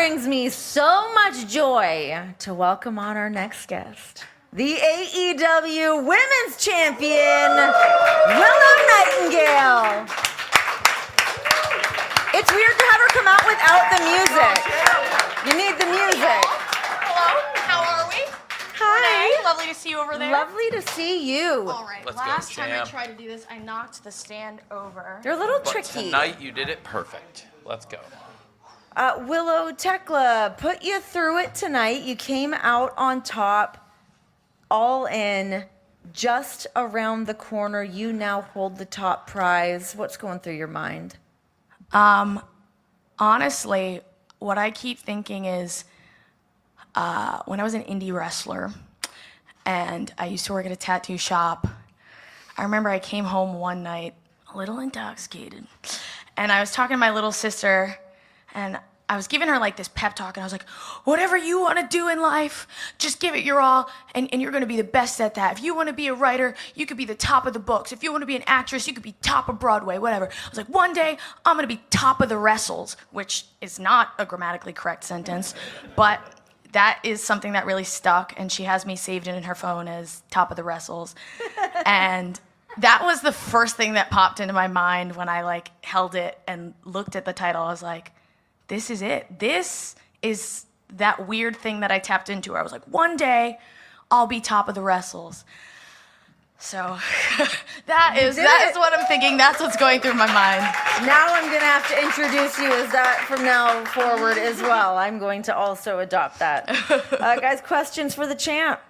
brings me so much joy to welcome on our next guest, the AEW Women's Champion, Willow Nightingale. It's weird to have her come out without the music. You need the music. Hello, how are we? Hi. Renee, lovely to see you over there. Lovely to see you. All right, last time I tried to do this, I knocked the stand over. You're a little But tricky. tonight you did it perfect. Let's go. Willow, Thekla put you through it tonight. You came out on top, all in, just around the corner. You now hold the top prize. What's going through your mind? Honestly, what I keep thinking is when I was an indie wrestler and I used to work at a tattoo shop, I remember I came home one night a little intoxicated and I was talking to my little sister and I was giving her like this pep talk and I was like, whatever you want to do in life, just give it your all and you're going to be the best at that. If you want to be a writer, you could be the top of the books. If you want to be an actress, you could be top of Broadway, whatever. I was like, one day I'm going to be top of the wrestles, which is not a grammatically correct sentence, but that is something that really stuck and she has me saved in her phone as top of the wrestles. And that was the first thing that popped into my mind when I like held it and looked at the title. I was like, this is it. This is that weird thing that I tapped into where I was like, one day I'll be top of the wrestles. So that is what I'm thinking. That's what's going through my mind. Now I'm going to have to introduce you as that from now forward as well. I'm going to also adopt that. Guys, questions for the champ?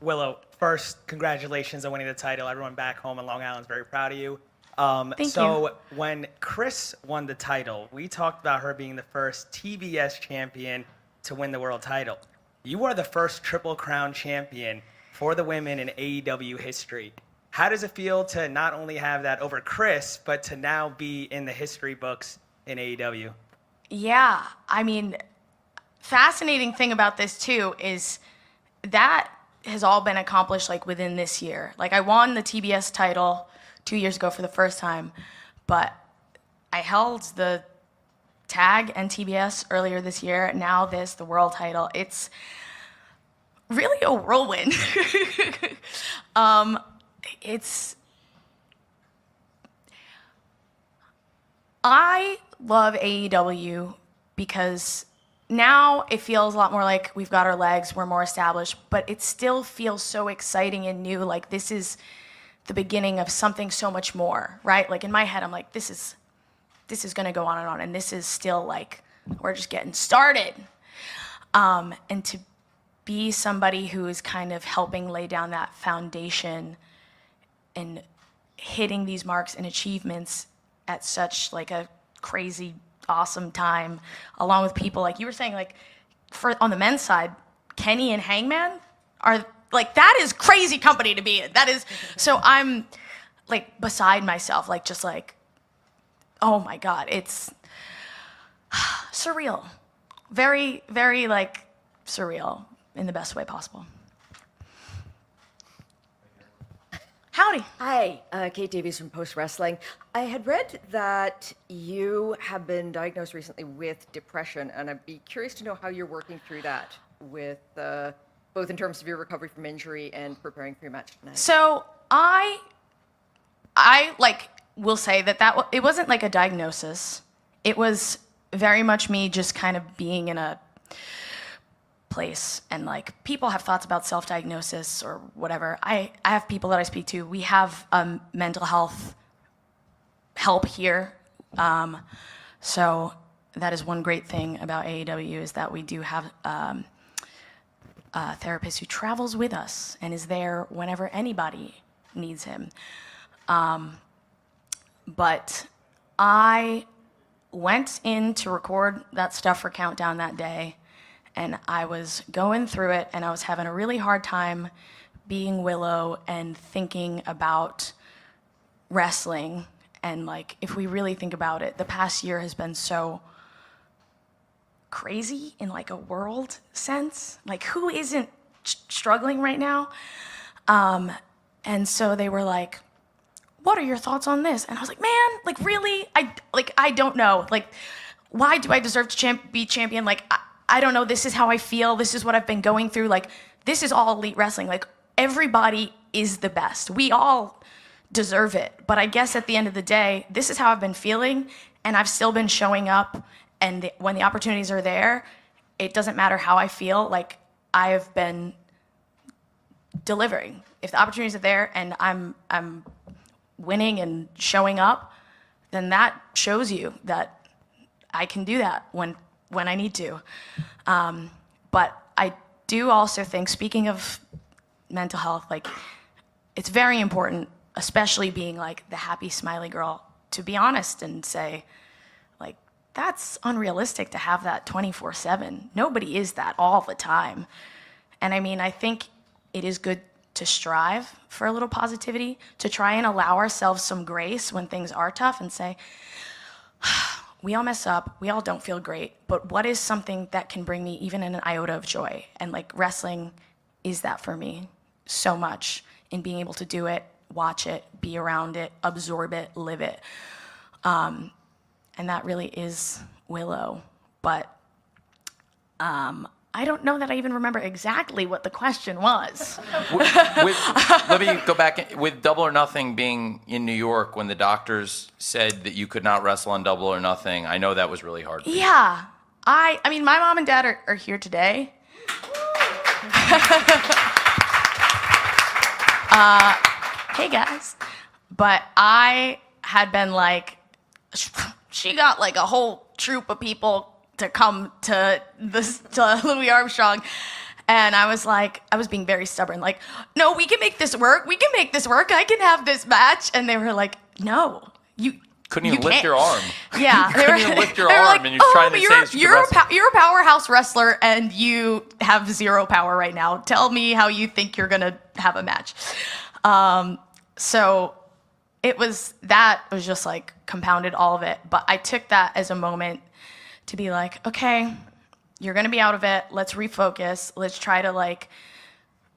Willow, first, congratulations on winning the title. Everyone back home in Long Island is very proud of you. Thank you. When Chris won the title, we talked about her being the first TBS champion to win the world title. You are the first Triple Crown champion for the women in AEW history. How does it feel to not only have that over Chris, but to now be in the history books in AEW? Yeah, I mean, fascinating thing about this too is that has all been accomplished like within this year. Like I won the TBS title 2 years ago for the first time, but I held the tag and TBS earlier this year. Now the world title. It's really a whirlwind. I love AEW because now it feels a lot more like we've got our legs, we're more established, but it still feels so exciting and new. Like this is the beginning of something so much more, right? Like in my head, I'm like, this is gonna go on, and this is still like, we're just getting started. And to be somebody who is kind of helping lay down that foundation and hitting these marks and achievements at such like a crazy, awesome time, along with people like you were saying, like on the men's side, Kenny and Hangman are like, that is crazy company to be in. That is, so I'm like beside myself, like just like, oh my God, it's surreal. Very, very like surreal in the best way possible. Howdy. Hi, Kate Davies from Post Wrestling. I had read that you have been diagnosed recently with depression, and I'd be curious to know how you're working through that with both in terms of your recovery from injury and preparing for your match tonight. So I like will say that it wasn't like a diagnosis. It was very much me just kind of being in a place, and like people have thoughts about self-diagnosis or whatever. I have people that I speak to. We have mental health help here. So that is one great thing about AEW is that we do have a therapist who travels with us and is there whenever anybody needs him. But I went in to record that stuff for Countdown that day, and I was going through it, and I was having a really hard time being Willow and thinking about wrestling. And like, if we really think about it, the past year has been so crazy in like a world sense. Like, who isn't struggling right now? And so they were like, what are your thoughts on this? And I was like, man, like really? I don't know. Like, why do I deserve to be champion? Like, I don't know. This is how I feel. This is what I've been going through. Like, this is all elite wrestling. Like, everybody is the best. We all deserve it. But I guess at the end of the day, this is how I've been feeling, and I've still been showing up. And when the opportunities are there, it doesn't matter how I feel. Like, I have been delivering. If the opportunities are there and I'm winning and showing up, then that shows you that I can do that when I need to. But I do also think, speaking of mental health, like, it's very important, especially being like the happy, smiley girl, to be honest and say, like, that's unrealistic to have that 24/7. Nobody is that all the time. And I mean, I think it is good to strive for a little positivity, to try and allow ourselves some grace when things are tough and say, we all mess up, we all don't feel great, but what is something that can bring me even an iota of joy? And like, wrestling is that for me so much, in being able to do it, watch it, be around it, absorb it, live it. And that really is Willow. But I don't know that I even remember exactly what the question was. Let me go back. With Double or Nothing being in New York, when the doctors said that you could not wrestle on Double or Nothing, I know that was really hard for you. Yeah. I mean, my mom and dad are here today. Hey, guys. But I had been like, she got like a whole troop of people to come to Louis Armstrong. And I was being very stubborn, like, no, we can make this work. We can make this work. I can have this match. And they were like, no, you couldn't even you lift can't. your arm. Yeah. You couldn't even lift your they were arm, like, and you're trying to say you're a powerhouse wrestler and you have zero power right now. Tell me how you think you're going to have a match. So it was just like compounded all of it. But I took that as a moment to be like, okay, you're going to be out of it. Let's refocus. Let's try to like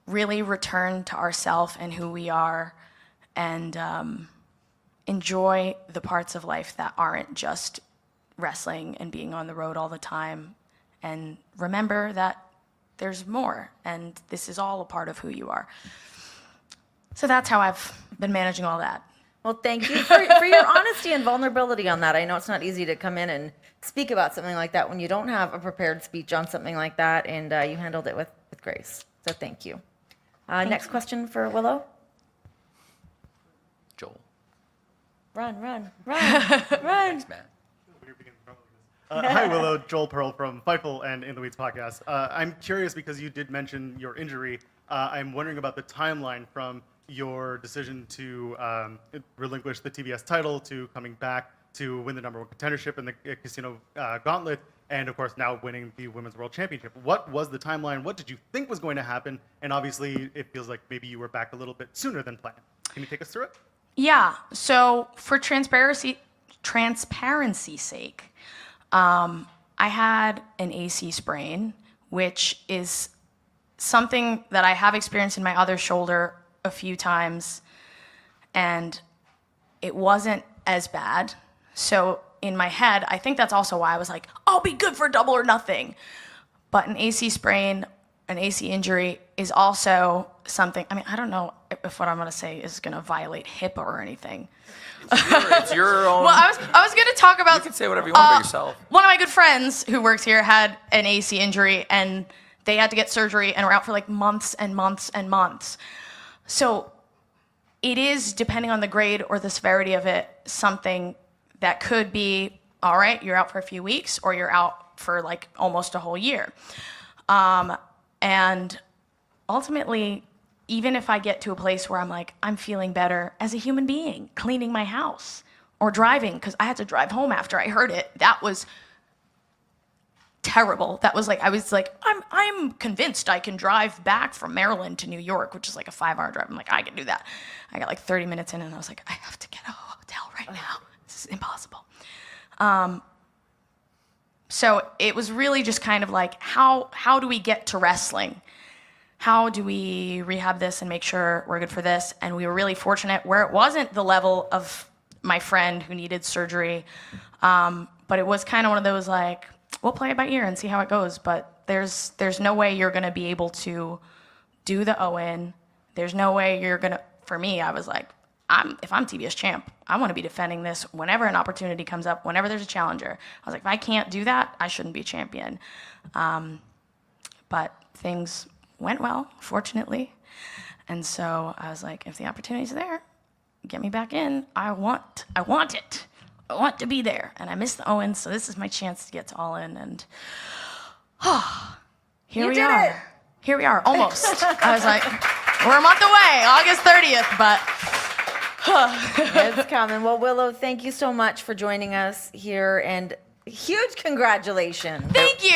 really return to ourselves and who we are, and enjoy the parts of life that aren't just wrestling and being on the road all the time. And remember that there's more, and this is all a part of who you are. So that's how I've been managing all that. Well, thank you for your honesty and vulnerability on that. I know it's not easy to come in and speak about something like that when you don't have a prepared speech on something like that, and you handled it with grace. So thank you. Next question for Willow. Joel. Run. Thanks, Matt. Hi, Willow. Joel Pearl from Fightful and In the Weeds podcast. I'm curious because you did mention your injury. I'm wondering about the timeline from your decision to relinquish the TBS title to coming back to win the #1 contendership in the Casino Gauntlet, and of course now winning the Women's World Championship. What was the timeline? What did you think was going to happen? And obviously, it feels like maybe you were back a little bit sooner than planned. Can you take us through it? Yeah. So for transparency's sake, I had an AC sprain, which is something that I have experienced in my other shoulder a few times, and it wasn't as bad. So in my head, I think that's also why I was like, I'll be good for Double or Nothing. But an AC sprain, an AC injury is also something, I mean, I don't know if what I'm going to say is going to violate HIPAA or anything. It's your own. Well, I was going to talk about. You can say whatever you want about yourself. One of my good friends who works here had an AC injury, and they had to get surgery and were out for like months and months and months. So it is, depending on the grade or the severity of it, something that could be, all right, you're out for a few weeks, or you're out for like almost a whole year. And ultimately, even if I get to a place where I'm like, I'm feeling better as a human being, cleaning my house or driving, because I had to drive home after I heard it, that was terrible. That was like, I was like, I'm convinced I can drive back from Maryland to New York, which is like a 5-hour drive. I'm like, I can do that. I got like 30 minutes in, and I was like, I have to get a hotel right now. This is impossible. So it was really just kind of like, how do we get to wrestling? how do we rehab this and make sure we're good for this? And we were really fortunate where it wasn't the level of my friend who needed surgery, but it was kind of one of those like, we'll play it by ear and see how it goes. But there's no way you're going to be able to do the Owen. There's no way you're going to, for me, I was like, if I'm TBS champ, I want to be defending this whenever an opportunity comes up, whenever there's a challenger. I was like, if I can't do that, I shouldn't be champion. But things went well, fortunately. And so I was like, if the opportunity's there, get me back in. I want it. I want to be there. And I missed the Owens, so this is my chance to get to All In. And here You we did are. it. Here we are, almost. I was like, we're a month away, August 30th, but It's coming. Well, Willow, thank you so much for joining us here, and huge congratulations. thank you.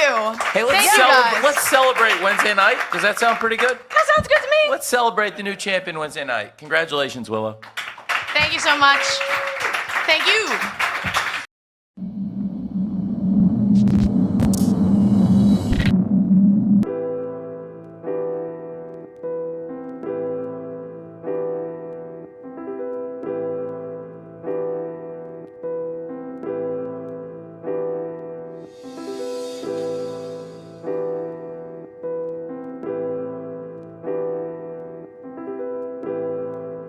Hey, Thank you, guys. let's celebrate Wednesday night. Does that sound pretty good? That sounds good to me. Let's celebrate the new champion Wednesday night. Congratulations, Willow. Thank you so much. Thank you.